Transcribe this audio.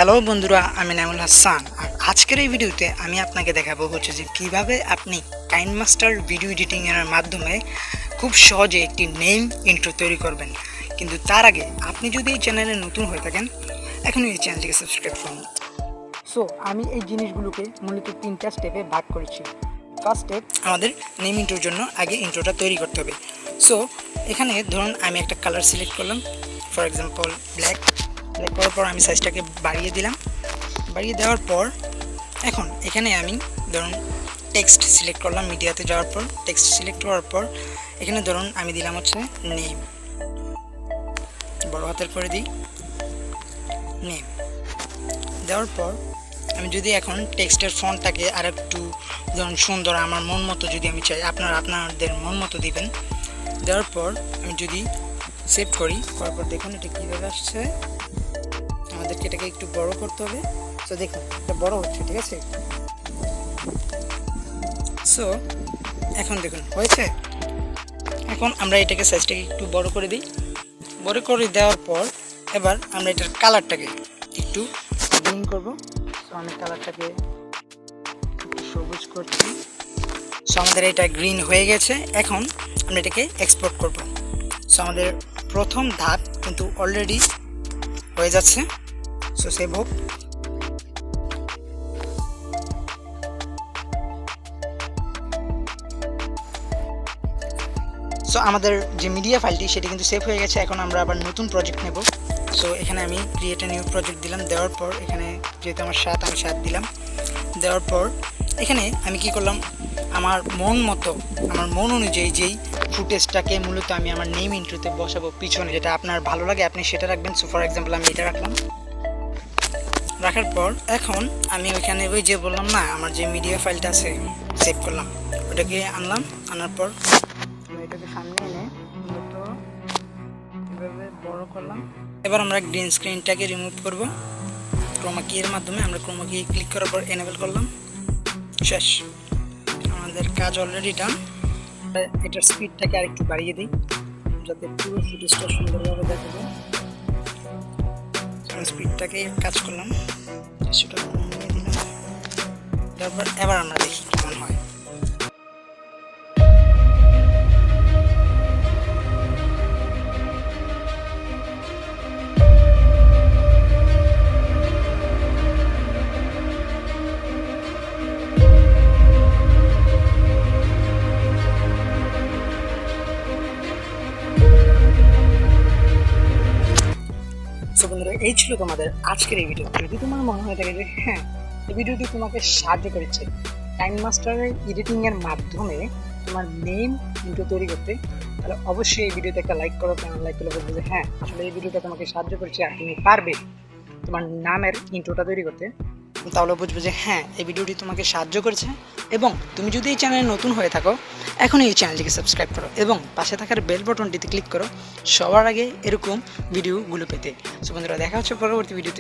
Hello বন্ধুরা, আমি নাইমুল হাসান। আর আজকের এই ভিডিওতে আমি আপনাকে দেখাবো হচ্ছে যে কিভাবে আপনি কাইনমাস্টার ভিডিও এডিটিং এর মাধ্যমে খুব সহজে একটি নেম ইন্ট্রো তৈরি করবেন। কিন্তু তার আগে আপনি যদি এই চ্যানেলে নতুন হয়ে থাকেন, এখনই এই চ্যানেলটিকে সাবস্ক্রাইব করুন। সো আমি এই জিনিসগুলোকে মূলত 3টা স্টেপে ভাগ করেছি। ফার্স্ট স্টেপ, আমাদের নেম ইন্ট্রোর জন্য আগে ইন্ট্রোটা তৈরি করতে হবে। সো এখানে ধরুন আমি একটা কালার সিলেক্ট করলাম, ফর এক্সাম্পল ব্ল্যাক করার পর আমি সাইজটাকে বাড়িয়ে দিলাম। বাড়িয়ে দেওয়ার পর এখন এখানে আমি ধরুন টেক্সট সিলেক্ট করলাম। মিডিয়াতে যাওয়ার পর টেক্সট সিলেক্ট করার পর এখানে ধরুন আমি দিলাম হচ্ছে নেম, বড় হাতের করে দিই নেম। দেওয়ার পর আমি যদি এখন টেক্সটের ফন্টটাকে আর একটু ধরুন সুন্দর আমার মন মতো যদি আমি চাই, আপনাদের মন মতো দিবেন। দেওয়ার পর আমি যদি সেভ করার পর দেখুন এটা কীভাবে আসছে। আমাদেরকে এটাকে একটু বড় করতে হবে। সো দেখুন এটা বড় হচ্ছে, ঠিক আছে। সো এখন দেখুন হয়েছে। এখন আমরা এটাকে সাইজটাকে একটু বড় করে দিই। বড় করে দেওয়ার পর এবার আমরা এটার কালারটাকে একটু গ্রিন করব। সো আমি কালারটাকে একটু সবুজ করছি। সো আমাদের এটা গ্রিন হয়ে গেছে। এখন আমরা এটাকে এক্সপোর্ট করব। সো আমাদের প্রথম ধাপ কিন্তু অলরেডি হয়ে যাচ্ছে। সো সেভ হোক। সো আমাদের যে মিডিয়া ফাইলটি সেটি কিন্তু সেভ হয়ে গেছে। এখন আমরা আবার নতুন প্রজেক্ট নেব। সো এখানে আমি ক্রিয়েট এ নিউ প্রজেক্ট দিলাম। দেওয়ার পর এখানে যেহেতু আমার 7 আমি 7 দিলাম। দেওয়ার পর এখানে আমি কি করলাম, আমার মন মতো আমার মন অনুযায়ী যেই ফুটেজটাকে মূলত আমি আমার নেম ইন্ট্রোতে বসাবো, পিছনে যেটা আপনার ভালো লাগে আপনি সেটা রাখবেন। সো ফর এক্সাম্পল আমি এটা রাখলাম। রাখার পর এখন আমি ওইখানে ওই যে বললাম না, আমার যে মিডিয়া ফাইলটা আছে সেভ করলাম, ওটাকে আনলাম। আনার পর এটাকে সামনে এনে মূলত এভাবে বড় করলাম। এবার আমরা গ্রিন স্ক্রিনটাকে রিমুভ করব ক্রোমা কি এর মাধ্যমে। আমরা ক্রোমা কি ক্লিক করার পর এনেবল করলাম। শেষ, আমাদের কাজ অলরেডি ডান। এটার স্পিডটাকে আরেকটু বাড়িয়ে দিই যাতে পুরো ফুটেজটা সুন্দরভাবে দেখা যায়। স্পিডটাকে কাজ করলাম, সেটা কমিয়ে দিলাম। তারপর এবার আমরা দেখি কেমন হয়। সো বন্ধুরা, এই ছিল তোমাদের আজকের এই ভিডিও। যদি তোমার মনে হয়ে থাকে যে হ্যাঁ, এই ভিডিওটি তোমাকে সাহায্য করেছে কাইনমাস্টারের এডিটিংয়ের মাধ্যমে তোমার নেম ইন্ট্রো তৈরি করতে, তাহলে অবশ্যই এই ভিডিওতে একটা লাইক করো। কেমন লাইক করলে বলবো যে হ্যাঁ, আসলে এই ভিডিওটা তোমাকে সাহায্য করেছে আর তুমি পারবে তোমার নামের ইন্ট্রোটা তৈরি করতে। তাহলে বুঝবে যে হ্যাঁ, এই ভিডিওটি তোমাকে সাহায্য করেছে। এবং তুমি যদি এই চ্যানেলে নতুন হয়ে থাকো, এখনই এই চ্যানেলটিকে সাবস্ক্রাইব করো এবং পাশে থাকার বেল বাটনটিতে ক্লিক করো সবার আগে এরকম ভিডিওগুলো পেতে। সো বন্ধুরা, দেখা হচ্ছে পরবর্তী ভিডিওতে।